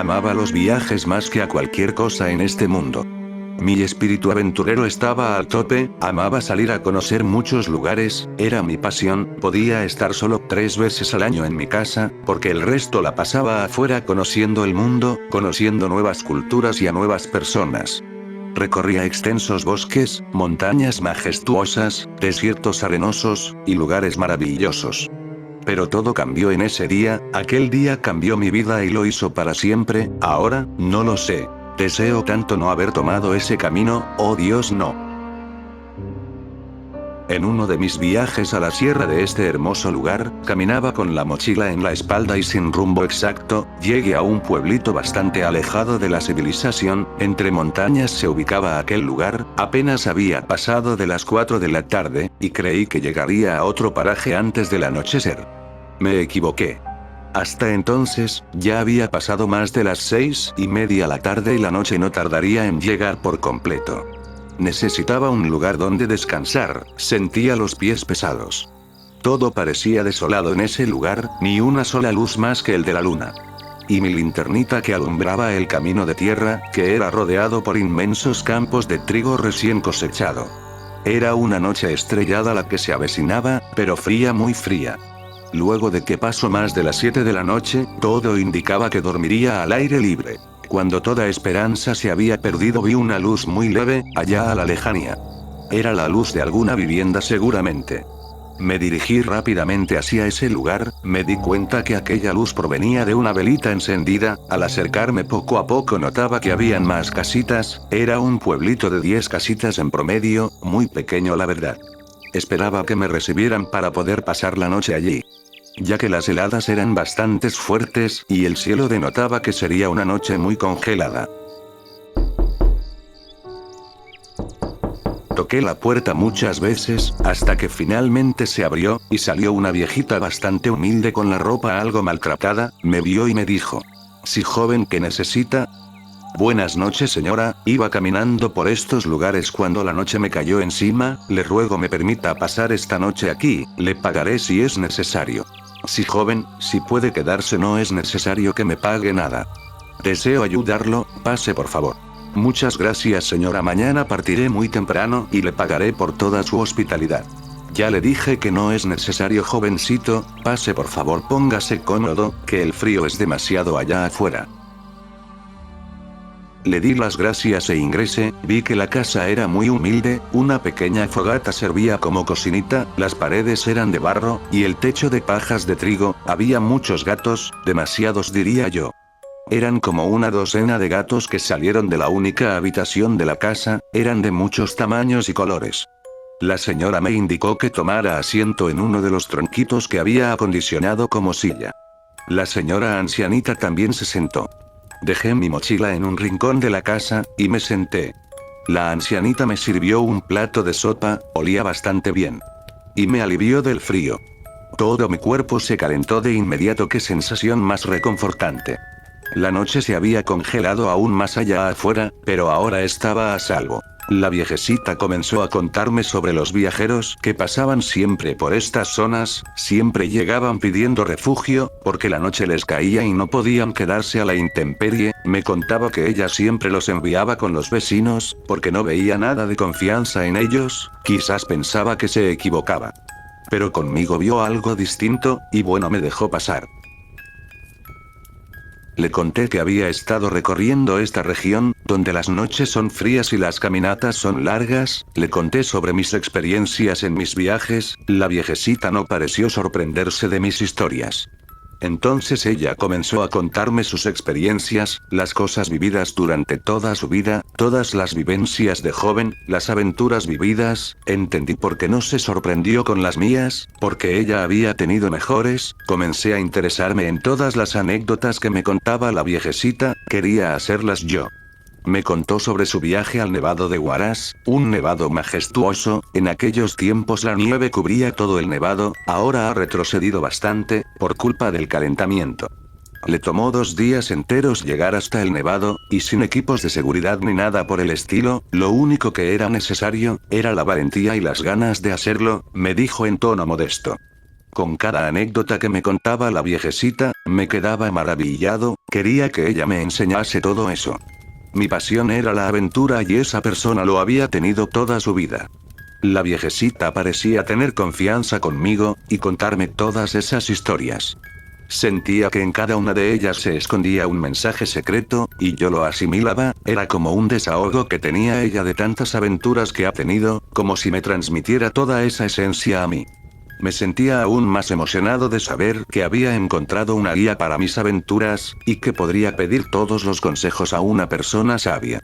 Amaba los viajes más que a cualquier cosa en este mundo. Mi espíritu aventurero estaba al tope, amaba salir a conocer muchos lugares, era mi pasión, podía estar solo 3 veces al año en mi casa, porque el resto la pasaba afuera conociendo el mundo, conociendo nuevas culturas y a nuevas personas. Recorría extensos bosques, montañas majestuosas, desiertos arenosos, y lugares maravillosos. Pero todo cambió en ese día, aquel día cambió mi vida y lo hizo para siempre, ahora, no lo sé. Deseo tanto no haber tomado ese camino, oh Dios no. En uno de mis viajes a la sierra de este hermoso lugar, caminaba con la mochila en la espalda y sin rumbo exacto, llegué a un pueblito bastante alejado de la civilización, entre montañas se ubicaba aquel lugar, apenas había pasado de las 4 de la tarde, y creí que llegaría a otro paraje antes del anochecer. Me equivoqué. Hasta entonces, ya había pasado más de las 6:30 la tarde y la noche no tardaría en llegar por completo. Necesitaba un lugar donde descansar, sentía los pies pesados. Todo parecía desolado en ese lugar, ni una sola luz más que el de la luna. Y mi linternita que alumbraba el camino de tierra, que era rodeado por inmensos campos de trigo recién cosechado. Era una noche estrellada la que se avecinaba, pero fría, muy fría. Luego de que pasó más de las 7 de la noche, todo indicaba que dormiría al aire libre. Cuando toda esperanza se había perdido vi una luz muy leve, allá a la lejanía. Era la luz de alguna vivienda seguramente. Me dirigí rápidamente hacia ese lugar, me di cuenta que aquella luz provenía de una velita encendida, al acercarme poco a poco notaba que habían más casitas, era un pueblito de 10 casitas en promedio, muy pequeño la verdad. Esperaba que me recibieran para poder pasar la noche allí, ya que las heladas eran bastante fuertes, y el cielo denotaba que sería una noche muy congelada. Toqué la puerta muchas veces, hasta que finalmente se abrió, y salió una viejita bastante humilde con la ropa algo maltratada, me vio y me dijo: «Sí, joven, ¿qué necesita?». «Buenas noches, señora, iba caminando por estos lugares cuando la noche me cayó encima, le ruego me permita pasar esta noche aquí, le pagaré si es necesario». «Sí, joven, si puede quedarse, no es necesario que me pague nada. Deseo ayudarlo, pase por favor». «Muchas gracias, señora, mañana partiré muy temprano y le pagaré por toda su hospitalidad». «Ya le dije que no es necesario, jovencito, pase por favor, póngase cómodo, que el frío es demasiado allá afuera». Le di las gracias e ingresé, vi que la casa era muy humilde, una pequeña fogata servía como cocinita, las paredes eran de barro, y el techo de pajas de trigo, había muchos gatos, demasiados diría yo. Eran como una docena de gatos que salieron de la única habitación de la casa, eran de muchos tamaños y colores. La señora me indicó que tomara asiento en uno de los tronquitos que había acondicionado como silla. La señora ancianita también se sentó. Dejé mi mochila en un rincón de la casa, y me senté. La ancianita me sirvió un plato de sopa, olía bastante bien. Y me alivió del frío. Todo mi cuerpo se calentó de inmediato, qué sensación más reconfortante. La noche se había congelado aún más allá afuera, pero ahora estaba a salvo. La viejecita comenzó a contarme sobre los viajeros que pasaban siempre por estas zonas, siempre llegaban pidiendo refugio, porque la noche les caía y no podían quedarse a la intemperie. Me contaba que ella siempre los enviaba con los vecinos, porque no veía nada de confianza en ellos, quizás pensaba que se equivocaba. Pero conmigo vio algo distinto, y bueno, me dejó pasar. Le conté que había estado recorriendo esta región, donde las noches son frías y las caminatas son largas, le conté sobre mis experiencias en mis viajes, la viejecita no pareció sorprenderse de mis historias. Entonces ella comenzó a contarme sus experiencias, las cosas vividas durante toda su vida, todas las vivencias de joven, las aventuras vividas. Entendí por qué no se sorprendió con las mías, porque ella había tenido mejores. Comencé a interesarme en todas las anécdotas que me contaba la viejecita, quería hacerlas yo. Me contó sobre su viaje al nevado de Huaraz, un nevado majestuoso, en aquellos tiempos la nieve cubría todo el nevado, ahora ha retrocedido bastante, por culpa del calentamiento. Le tomó 2 días enteros llegar hasta el nevado, y sin equipos de seguridad ni nada por el estilo, lo único que era necesario, era la valentía y las ganas de hacerlo, me dijo en tono modesto. Con cada anécdota que me contaba la viejecita, me quedaba maravillado, quería que ella me enseñase todo eso. Mi pasión era la aventura y esa persona lo había tenido toda su vida. La viejecita parecía tener confianza conmigo, y contarme todas esas historias. Sentía que en cada una de ellas se escondía un mensaje secreto, y yo lo asimilaba, era como un desahogo que tenía ella de tantas aventuras que ha tenido, como si me transmitiera toda esa esencia a mí. Me sentía aún más emocionado de saber que había encontrado una guía para mis aventuras, y que podría pedir todos los consejos a una persona sabia.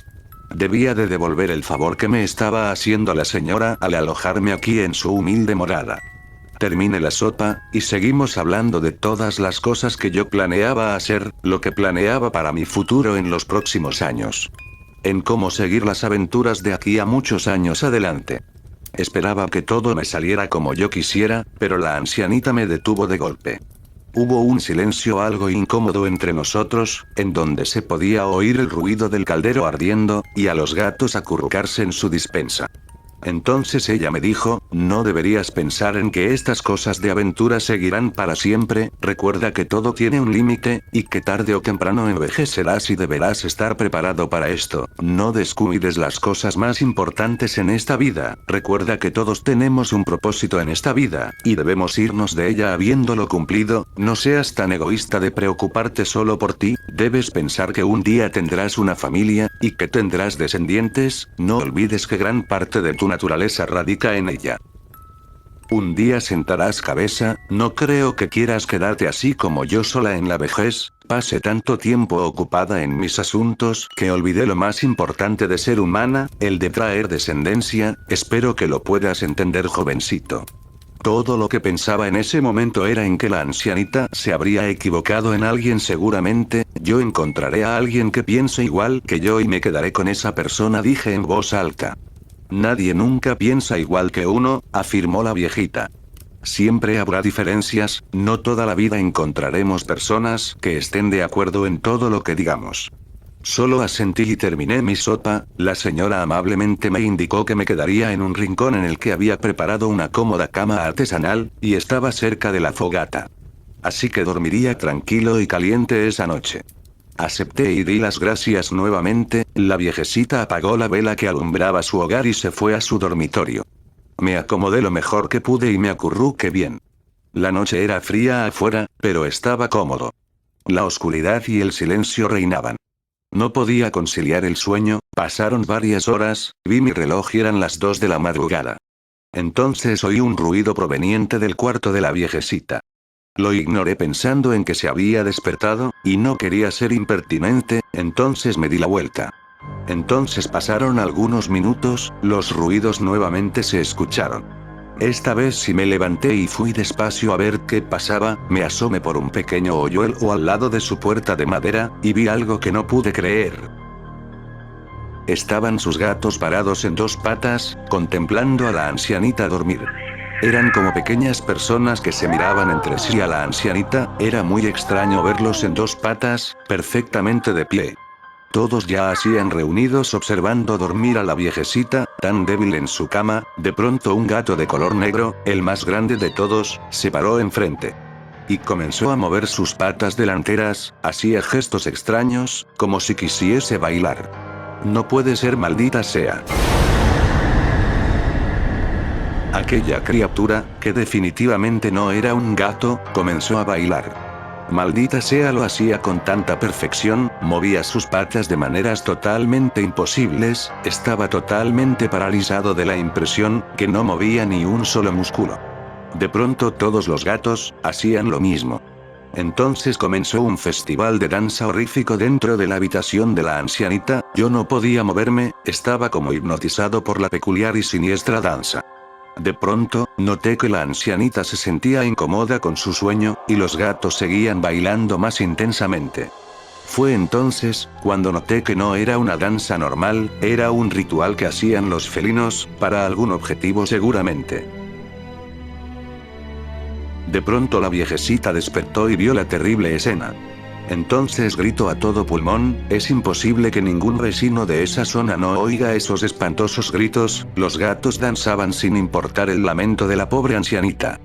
Debía de devolver el favor que me estaba haciendo la señora al alojarme aquí en su humilde morada. Terminé la sopa, y seguimos hablando de todas las cosas que yo planeaba hacer, lo que planeaba para mi futuro en los próximos años. En cómo seguir las aventuras de aquí a muchos años adelante. Esperaba que todo me saliera como yo quisiera, pero la ancianita me detuvo de golpe. Hubo un silencio algo incómodo entre nosotros, en donde se podía oír el ruido del caldero ardiendo, y a los gatos acurrucarse en su despensa. Entonces ella me dijo, no deberías pensar en que estas cosas de aventura seguirán para siempre, recuerda que todo tiene un límite, y que tarde o temprano envejecerás y deberás estar preparado para esto, no descuides las cosas más importantes en esta vida, recuerda que todos tenemos un propósito en esta vida, y debemos irnos de ella habiéndolo cumplido, no seas tan egoísta de preocuparte solo por ti, debes pensar que un día tendrás una familia, y que tendrás descendientes, no olvides que gran parte de tu naturaleza radica en ella. Un día sentarás cabeza, no creo que quieras quedarte así como yo sola en la vejez, pasé tanto tiempo ocupada en mis asuntos que olvidé lo más importante de ser humana, el de traer descendencia, espero que lo puedas entender jovencito. Todo lo que pensaba en ese momento era en que la ancianita se habría equivocado en alguien seguramente, yo encontraré a alguien que piense igual que yo y me quedaré con esa persona, dije en voz alta. Nadie nunca piensa igual que uno, afirmó la viejita. Siempre habrá diferencias, no toda la vida encontraremos personas que estén de acuerdo en todo lo que digamos. Solo asentí y terminé mi sopa, la señora amablemente me indicó que me quedaría en un rincón en el que había preparado una cómoda cama artesanal, y estaba cerca de la fogata. Así que dormiría tranquilo y caliente esa noche. Acepté y di las gracias nuevamente, la viejecita apagó la vela que alumbraba su hogar y se fue a su dormitorio. Me acomodé lo mejor que pude y me acurruqué bien. La noche era fría afuera, pero estaba cómodo. La oscuridad y el silencio reinaban. No podía conciliar el sueño, pasaron varias horas, vi mi reloj y eran las 2 de la madrugada. Entonces oí un ruido proveniente del cuarto de la viejecita. Lo ignoré pensando en que se había despertado, y no quería ser impertinente, entonces me di la vuelta. Entonces pasaron algunos minutos, los ruidos nuevamente se escucharon. Esta vez sí me levanté y fui despacio a ver qué pasaba, me asomé por un pequeño hoyuelo al lado de su puerta de madera, y vi algo que no pude creer. Estaban sus gatos parados en 2 patas, contemplando a la ancianita dormir. Eran como pequeñas personas que se miraban entre sí. A la ancianita, era muy extraño verlos en 2 patas, perfectamente de pie. Todos ya hacían reunidos observando dormir a la viejecita, tan débil en su cama, de pronto un gato de color negro, el más grande de todos, se paró enfrente. Y comenzó a mover sus patas delanteras, hacía gestos extraños, como si quisiese bailar. No puede ser, maldita sea. Aquella criatura, que definitivamente no era un gato, comenzó a bailar. Maldita sea, lo hacía con tanta perfección, movía sus patas de maneras totalmente imposibles, estaba totalmente paralizado de la impresión, que no movía ni un solo músculo. De pronto todos los gatos, hacían lo mismo. Entonces comenzó un festival de danza horrífico dentro de la habitación de la ancianita, yo no podía moverme, estaba como hipnotizado por la peculiar y siniestra danza. De pronto, noté que la ancianita se sentía incómoda con su sueño, y los gatos seguían bailando más intensamente. Fue entonces, cuando noté que no era una danza normal, era un ritual que hacían los felinos, para algún objetivo seguramente. De pronto la viejecita despertó y vio la terrible escena. Entonces gritó a todo pulmón, es imposible que ningún vecino de esa zona no oiga esos espantosos gritos, los gatos danzaban sin importar el lamento de la pobre ancianita.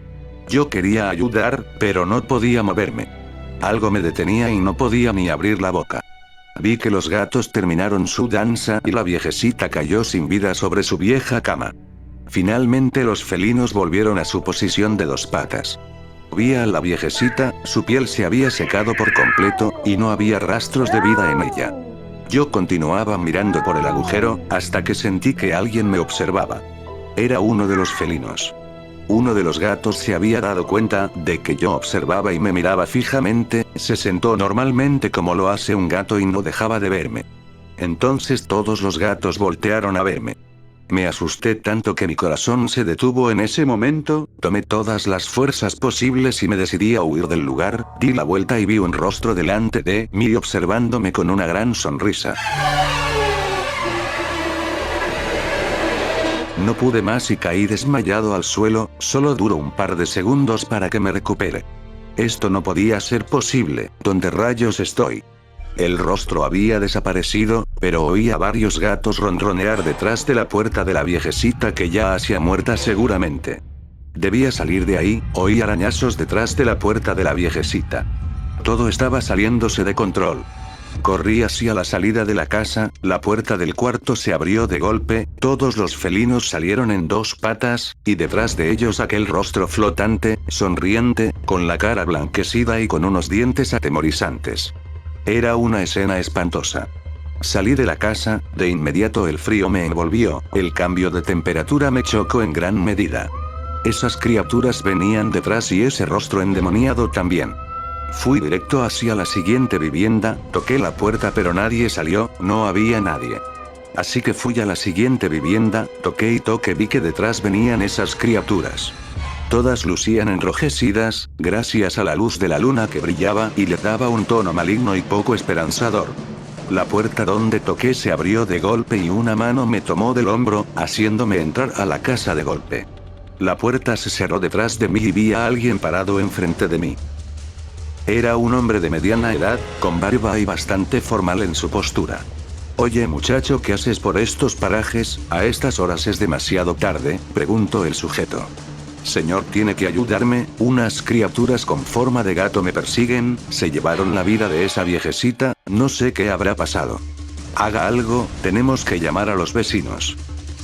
Yo quería ayudar, pero no podía moverme. Algo me detenía y no podía ni abrir la boca. Vi que los gatos terminaron su danza y la viejecita cayó sin vida sobre su vieja cama. Finalmente los felinos volvieron a su posición de dos patas. Vi a la viejecita, su piel se había secado por completo, y no había rastros de vida en ella. Yo continuaba mirando por el agujero, hasta que sentí que alguien me observaba. Era uno de los felinos. Uno de los gatos se había dado cuenta de que yo observaba y me miraba fijamente, se sentó normalmente como lo hace un gato y no dejaba de verme. Entonces todos los gatos voltearon a verme. Me asusté tanto que mi corazón se detuvo en ese momento, tomé todas las fuerzas posibles y me decidí a huir del lugar, di la vuelta y vi un rostro delante de mí observándome con una gran sonrisa. No pude más y caí desmayado al suelo, solo duró un par de segundos para que me recupere. Esto no podía ser posible, ¿dónde rayos estoy? El rostro había desaparecido, pero oía varios gatos ronronear detrás de la puerta de la viejecita que ya hacía muerta seguramente. Debía salir de ahí, oí arañazos detrás de la puerta de la viejecita. Todo estaba saliéndose de control. Corrí hacia la salida de la casa, la puerta del cuarto se abrió de golpe, todos los felinos salieron en dos patas, y detrás de ellos aquel rostro flotante, sonriente, con la cara blanquecida y con unos dientes atemorizantes. Era una escena espantosa. Salí de la casa, de inmediato el frío me envolvió, el cambio de temperatura me chocó en gran medida. Esas criaturas venían detrás y ese rostro endemoniado también. Fui directo hacia la siguiente vivienda, toqué la puerta pero nadie salió, no había nadie. Así que fui a la siguiente vivienda, toqué y vi que detrás venían esas criaturas. Todas lucían enrojecidas, gracias a la luz de la luna que brillaba y le daba un tono maligno y poco esperanzador. La puerta donde toqué se abrió de golpe y una mano me tomó del hombro, haciéndome entrar a la casa de golpe. La puerta se cerró detrás de mí y vi a alguien parado enfrente de mí. Era un hombre de mediana edad, con barba y bastante formal en su postura. «Oye muchacho, ¿qué haces por estos parajes? A estas horas es demasiado tarde», preguntó el sujeto. «Señor, tiene que ayudarme, unas criaturas con forma de gato me persiguen, se llevaron la vida de esa viejecita, no sé qué habrá pasado. Haga algo, tenemos que llamar a los vecinos».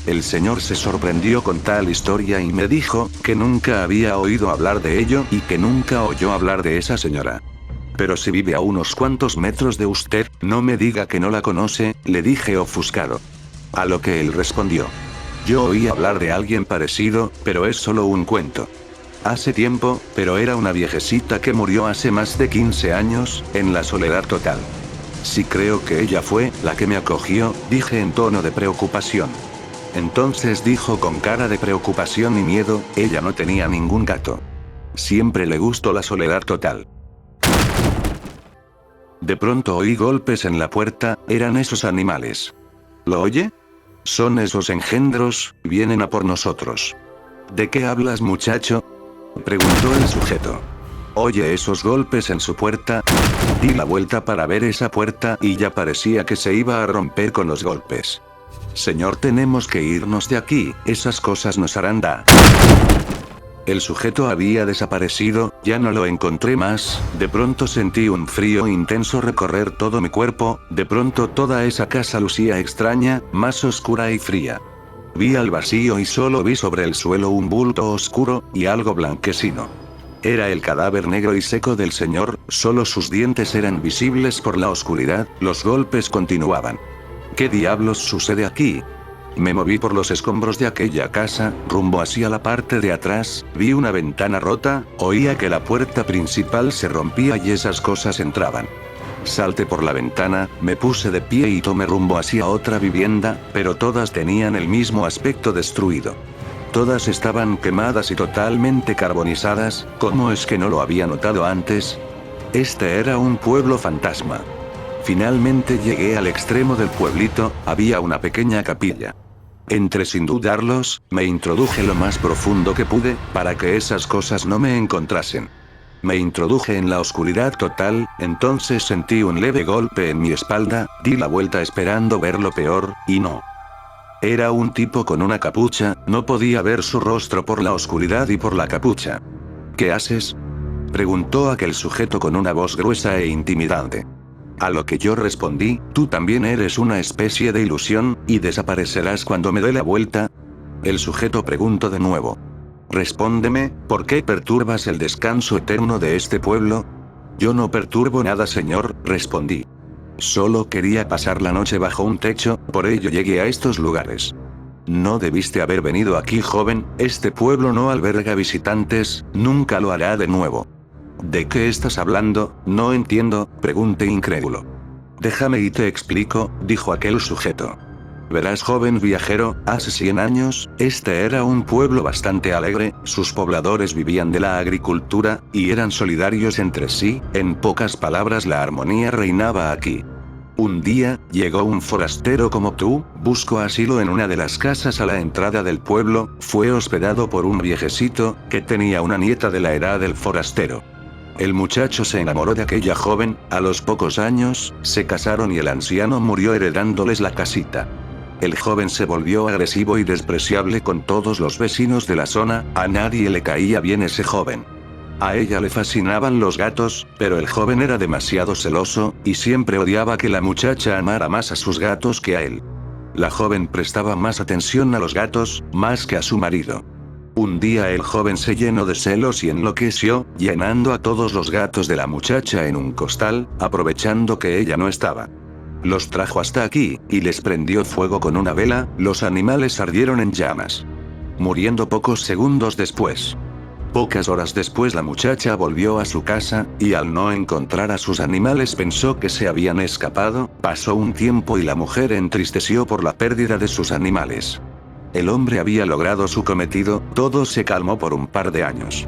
El señor se sorprendió con tal historia y me dijo que nunca había oído hablar de ello y que nunca oyó hablar de esa señora. «Pero si vive a unos cuantos metros de usted, no me diga que no la conoce», le dije ofuscado. A lo que él respondió: «Yo oí hablar de alguien parecido, pero es solo un cuento. Hace tiempo, pero era una viejecita que murió hace más de 15 años, en la soledad total». «Sí, creo que ella fue la que me acogió», dije en tono de preocupación. Entonces dijo con cara de preocupación y miedo: «Ella no tenía ningún gato. Siempre le gustó la soledad total». De pronto oí golpes en la puerta, eran esos animales. ¿Lo oye? Son esos engendros, vienen a por nosotros. ¿De qué hablas, muchacho?, preguntó el sujeto. ¿Oye esos golpes en su puerta? Di la vuelta para ver esa puerta y ya parecía que se iba a romper con los golpes. «Señor, tenemos que irnos de aquí, esas cosas nos harán daño». El sujeto había desaparecido, ya no lo encontré más, de pronto sentí un frío intenso recorrer todo mi cuerpo, de pronto toda esa casa lucía extraña, más oscura y fría. Vi al vacío y solo vi sobre el suelo un bulto oscuro, y algo blanquecino. Era el cadáver negro y seco del señor, solo sus dientes eran visibles por la oscuridad, los golpes continuaban. ¿Qué diablos sucede aquí? Me moví por los escombros de aquella casa, rumbo hacia la parte de atrás, vi una ventana rota, oía que la puerta principal se rompía y esas cosas entraban. Salté por la ventana, me puse de pie y tomé rumbo hacia otra vivienda, pero todas tenían el mismo aspecto destruido. Todas estaban quemadas y totalmente carbonizadas. ¿Cómo es que no lo había notado antes? Este era un pueblo fantasma. Finalmente llegué al extremo del pueblito, había una pequeña capilla. Entré sin dudarlos, me introduje lo más profundo que pude, para que esas cosas no me encontrasen. Me introduje en la oscuridad total, entonces sentí un leve golpe en mi espalda, di la vuelta esperando ver lo peor, y no. Era un tipo con una capucha, no podía ver su rostro por la oscuridad y por la capucha. ¿Qué haces?, preguntó aquel sujeto con una voz gruesa e intimidante. A lo que yo respondí: tú también eres una especie de ilusión, y desaparecerás cuando me dé la vuelta. El sujeto preguntó de nuevo: respóndeme, ¿por qué perturbas el descanso eterno de este pueblo? Yo no perturbo nada, señor, respondí. Solo quería pasar la noche bajo un techo, por ello llegué a estos lugares. No debiste haber venido aquí, joven, este pueblo no alberga visitantes, nunca lo hará de nuevo. ¿De qué estás hablando? No entiendo, pregunté incrédulo. Déjame y te explico, dijo aquel sujeto. Verás, joven viajero, hace 100 años, este era un pueblo bastante alegre, sus pobladores vivían de la agricultura, y eran solidarios entre sí, en pocas palabras la armonía reinaba aquí. Un día, llegó un forastero como tú, buscó asilo en una de las casas a la entrada del pueblo, fue hospedado por un viejecito, que tenía una nieta de la edad del forastero. El muchacho se enamoró de aquella joven, a los pocos años, se casaron y el anciano murió heredándoles la casita. El joven se volvió agresivo y despreciable con todos los vecinos de la zona, a nadie le caía bien ese joven. A ella le fascinaban los gatos, pero el joven era demasiado celoso, y siempre odiaba que la muchacha amara más a sus gatos que a él. La joven prestaba más atención a los gatos, más que a su marido. Un día el joven se llenó de celos y enloqueció, llenando a todos los gatos de la muchacha en un costal, aprovechando que ella no estaba. Los trajo hasta aquí, y les prendió fuego con una vela, los animales ardieron en llamas, muriendo pocos segundos después. Pocas horas después la muchacha volvió a su casa, y al no encontrar a sus animales pensó que se habían escapado, pasó un tiempo y la mujer entristeció por la pérdida de sus animales. El hombre había logrado su cometido, todo se calmó por un par de años.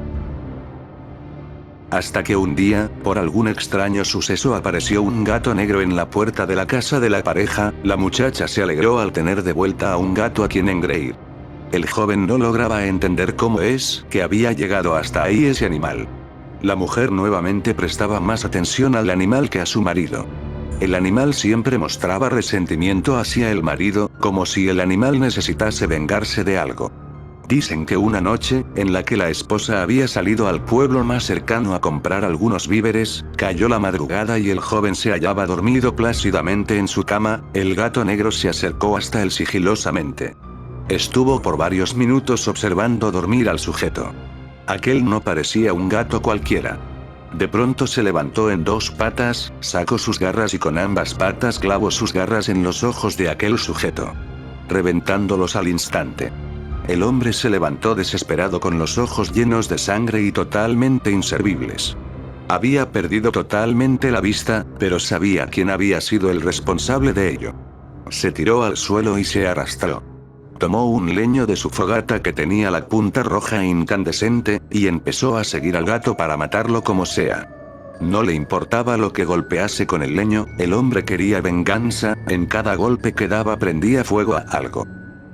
Hasta que un día, por algún extraño suceso apareció un gato negro en la puerta de la casa de la pareja, la muchacha se alegró al tener de vuelta a un gato a quien engreír. El joven no lograba entender cómo es que había llegado hasta ahí ese animal. La mujer nuevamente prestaba más atención al animal que a su marido. El animal siempre mostraba resentimiento hacia el marido, como si el animal necesitase vengarse de algo. Dicen que una noche, en la que la esposa había salido al pueblo más cercano a comprar algunos víveres, cayó la madrugada y el joven se hallaba dormido plácidamente en su cama, el gato negro se acercó hasta él sigilosamente. Estuvo por varios minutos observando dormir al sujeto. Aquel no parecía un gato cualquiera. De pronto se levantó en dos patas, sacó sus garras y con ambas patas clavó sus garras en los ojos de aquel sujeto, reventándolos al instante. El hombre se levantó desesperado con los ojos llenos de sangre y totalmente inservibles. Había perdido totalmente la vista, pero sabía quién había sido el responsable de ello. Se tiró al suelo y se arrastró. Tomó un leño de su fogata que tenía la punta roja e incandescente, y empezó a seguir al gato para matarlo como sea. No le importaba lo que golpease con el leño, el hombre quería venganza, en cada golpe que daba prendía fuego a algo.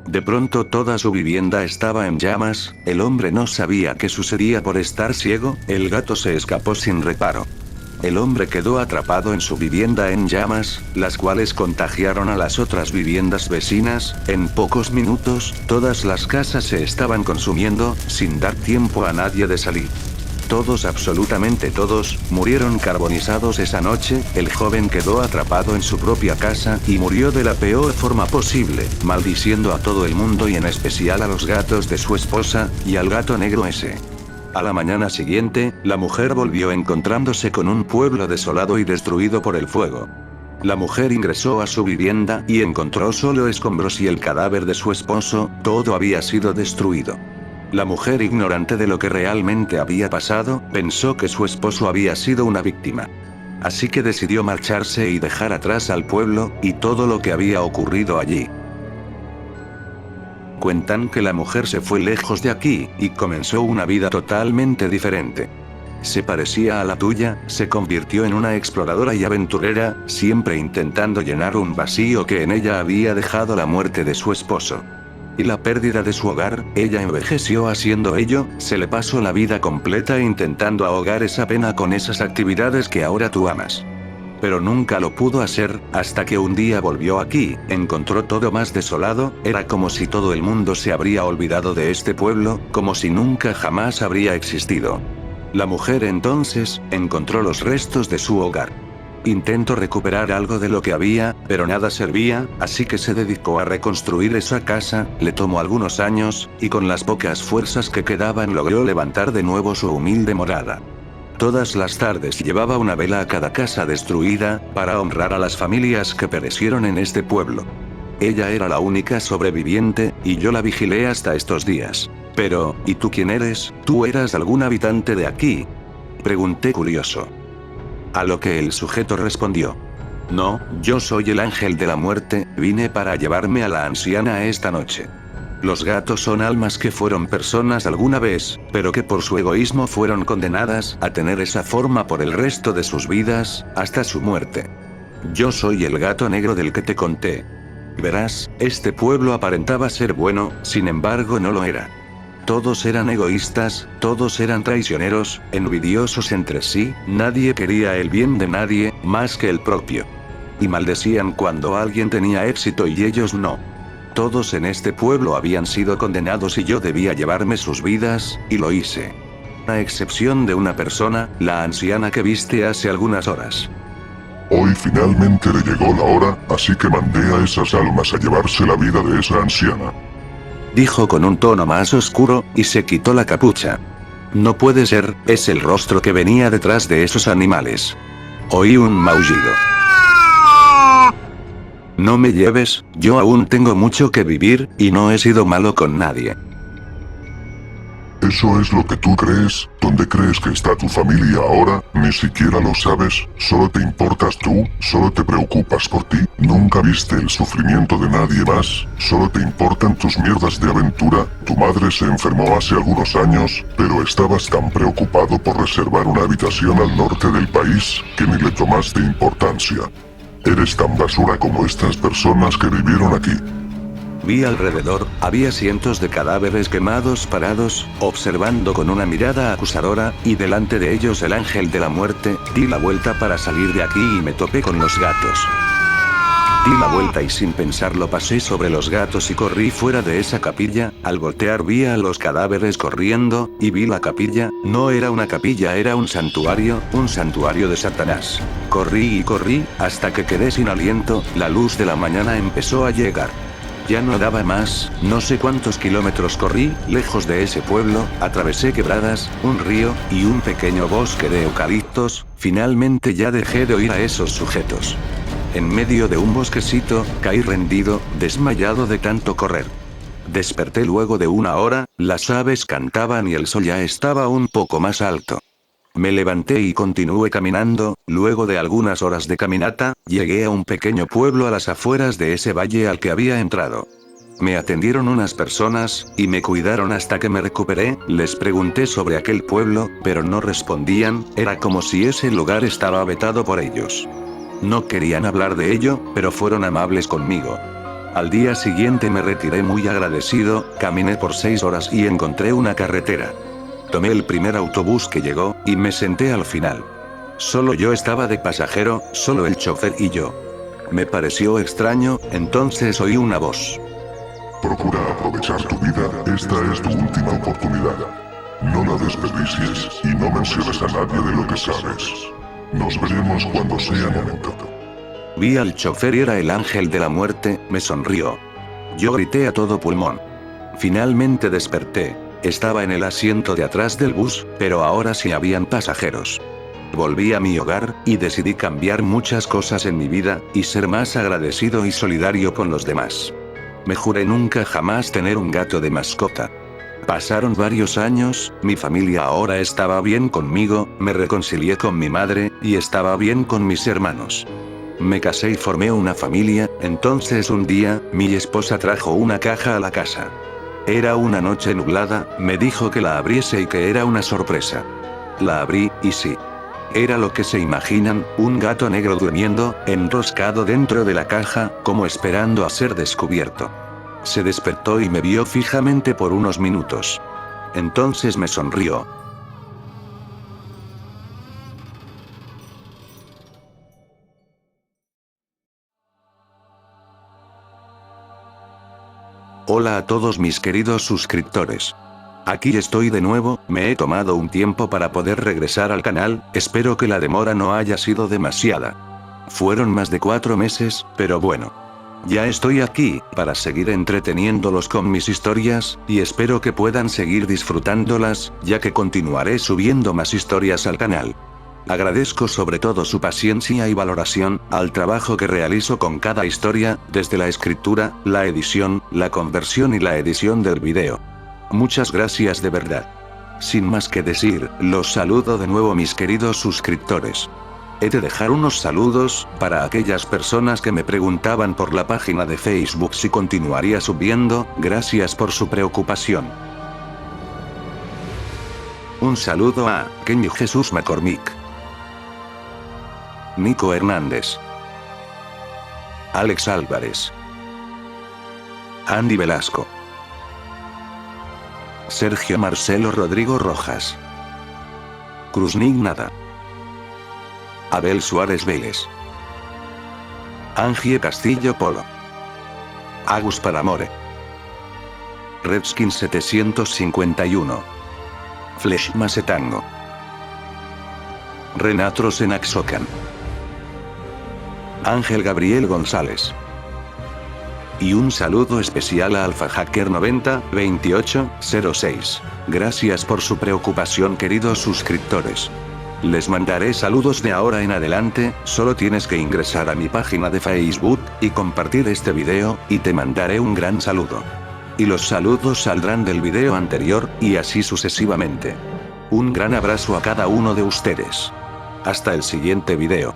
De pronto toda su vivienda estaba en llamas, el hombre no sabía qué sucedía por estar ciego, el gato se escapó sin reparo. El hombre quedó atrapado en su vivienda en llamas, las cuales contagiaron a las otras viviendas vecinas, en pocos minutos, todas las casas se estaban consumiendo, sin dar tiempo a nadie de salir. Todos, absolutamente todos, murieron carbonizados esa noche, el joven quedó atrapado en su propia casa y murió de la peor forma posible, maldiciendo a todo el mundo y en especial a los gatos de su esposa, y al gato negro ese. A la mañana siguiente, la mujer volvió encontrándose con un pueblo desolado y destruido por el fuego. La mujer ingresó a su vivienda y encontró solo escombros y el cadáver de su esposo, todo había sido destruido. La mujer, ignorante de lo que realmente había pasado, pensó que su esposo había sido una víctima. Así que decidió marcharse y dejar atrás al pueblo, y todo lo que había ocurrido allí. Cuentan que la mujer se fue lejos de aquí, y comenzó una vida totalmente diferente. Se parecía a la tuya, se convirtió en una exploradora y aventurera, siempre intentando llenar un vacío que en ella había dejado la muerte de su esposo. Y la pérdida de su hogar, ella envejeció haciendo ello, se le pasó la vida completa intentando ahogar esa pena con esas actividades que ahora tú amas. Pero nunca lo pudo hacer, hasta que un día volvió aquí, encontró todo más desolado, era como si todo el mundo se habría olvidado de este pueblo, como si nunca jamás habría existido. La mujer entonces encontró los restos de su hogar. Intentó recuperar algo de lo que había, pero nada servía, así que se dedicó a reconstruir esa casa. Le tomó algunos años, y con las pocas fuerzas que quedaban logró levantar de nuevo su humilde morada. Todas las tardes llevaba una vela a cada casa destruida, para honrar a las familias que perecieron en este pueblo. Ella era la única sobreviviente, y yo la vigilé hasta estos días. Pero, ¿y tú quién eres? ¿Tú eras algún habitante de aquí?, pregunté curioso. A lo que el sujeto respondió: no, yo soy el ángel de la muerte, vine para llevarme a la anciana esta noche. Los gatos son almas que fueron personas alguna vez, pero que por su egoísmo fueron condenadas a tener esa forma por el resto de sus vidas, hasta su muerte. Yo soy el gato negro del que te conté. Verás, este pueblo aparentaba ser bueno, sin embargo no lo era. Todos eran egoístas, todos eran traicioneros, envidiosos entre sí, nadie quería el bien de nadie, más que el propio. Y maldecían cuando alguien tenía éxito y ellos no. Todos en este pueblo habían sido condenados y yo debía llevarme sus vidas, y lo hice. A excepción de una persona, la anciana que viste hace algunas horas. Hoy finalmente le llegó la hora, así que mandé a esas almas a llevarse la vida de esa anciana. Dijo con un tono más oscuro, y se quitó la capucha. No puede ser, es el rostro que venía detrás de esos animales. Oí un maullido. No me lleves, yo aún tengo mucho que vivir, y no he sido malo con nadie. Eso es lo que tú crees. ¿Dónde crees que está tu familia ahora? Ni siquiera lo sabes, solo te importas tú, solo te preocupas por ti, nunca viste el sufrimiento de nadie más, solo te importan tus mierdas de aventura. Tu madre se enfermó hace algunos años, pero estabas tan preocupado por reservar una habitación al norte del país, que ni le tomaste importancia. Eres tan basura como estas personas que vivieron aquí. Vi alrededor, había cientos de cadáveres quemados parados, observando con una mirada acusadora, y delante de ellos el ángel de la muerte. Di la vuelta para salir de aquí y me topé con los gatos. Di la vuelta y sin pensarlo pasé sobre los gatos y corrí fuera de esa capilla. Al voltear vi a los cadáveres corriendo, y vi la capilla. No era una capilla, era un santuario de Satanás. Corrí y corrí, hasta que quedé sin aliento. La luz de la mañana empezó a llegar. Ya no daba más, no sé cuántos kilómetros corrí, lejos de ese pueblo, atravesé quebradas, un río, y un pequeño bosque de eucaliptos. Finalmente ya dejé de oír a esos sujetos. En medio de un bosquecito, caí rendido, desmayado de tanto correr. Desperté luego de una hora, las aves cantaban y el sol ya estaba un poco más alto. Me levanté y continué caminando. Luego de algunas horas de caminata, llegué a un pequeño pueblo a las afueras de ese valle al que había entrado. Me atendieron unas personas, y me cuidaron hasta que me recuperé. Les pregunté sobre aquel pueblo, pero no respondían, era como si ese lugar estaba vetado por ellos. No querían hablar de ello, pero fueron amables conmigo. Al día siguiente me retiré muy agradecido, caminé por 6 horas y encontré una carretera. Tomé el primer autobús que llegó, y me senté al final. Solo yo estaba de pasajero, solo el chofer y yo. Me pareció extraño, entonces oí una voz. Procura aprovechar tu vida, esta es tu última oportunidad. No la desperdicies, y no menciones a nadie de lo que sabes. Nos veremos cuando sea momento. Vi al chofer y era el ángel de la muerte. Me sonrió. Yo grité a todo pulmón. Finalmente desperté. Estaba en el asiento de atrás del bus, pero ahora sí habían pasajeros. Volví a mi hogar, y decidí cambiar muchas cosas en mi vida, y ser más agradecido y solidario con los demás. Me juré nunca jamás tener un gato de mascota. Pasaron varios años, mi familia ahora estaba bien conmigo, me reconcilié con mi madre, y estaba bien con mis hermanos. Me casé y formé una familia. Entonces un día, mi esposa trajo una caja a la casa. Era una noche nublada, me dijo que la abriese y que era una sorpresa. La abrí, y sí. Era lo que se imaginan, un gato negro durmiendo, enroscado dentro de la caja, como esperando a ser descubierto. Se despertó y me vio fijamente por unos minutos. Entonces me sonrió. Hola a todos mis queridos suscriptores. Aquí estoy de nuevo, me he tomado un tiempo para poder regresar al canal, espero que la demora no haya sido demasiada. Fueron más de 4 meses, pero bueno. Ya estoy aquí, para seguir entreteniéndolos con mis historias, y espero que puedan seguir disfrutándolas, ya que continuaré subiendo más historias al canal. Agradezco sobre todo su paciencia y valoración, al trabajo que realizo con cada historia, desde la escritura, la edición, la conversión y la edición del video. Muchas gracias de verdad. Sin más que decir, los saludo de nuevo mis queridos suscriptores. He de dejar unos saludos, para aquellas personas que me preguntaban por la página de Facebook si continuaría subiendo, gracias por su preocupación. Un saludo a Kenny Jesús McCormick, Nico Hernández, Alex Álvarez, Andy Velasco, Sergio Marcelo Rodrigo Rojas, Cruznig Nada, Abel Suárez Vélez, Angie Castillo Polo, Agus Paramore, Redskin 751, Flesh Masetango, Renato Senaxocan, Ángel Gabriel González. Y un saludo especial a AlphaHacker 902806. Gracias por su preocupación, queridos suscriptores. Les mandaré saludos de ahora en adelante, solo tienes que ingresar a mi página de Facebook, y compartir este video, y te mandaré un gran saludo. Y los saludos saldrán del video anterior, y así sucesivamente. Un gran abrazo a cada uno de ustedes. Hasta el siguiente video.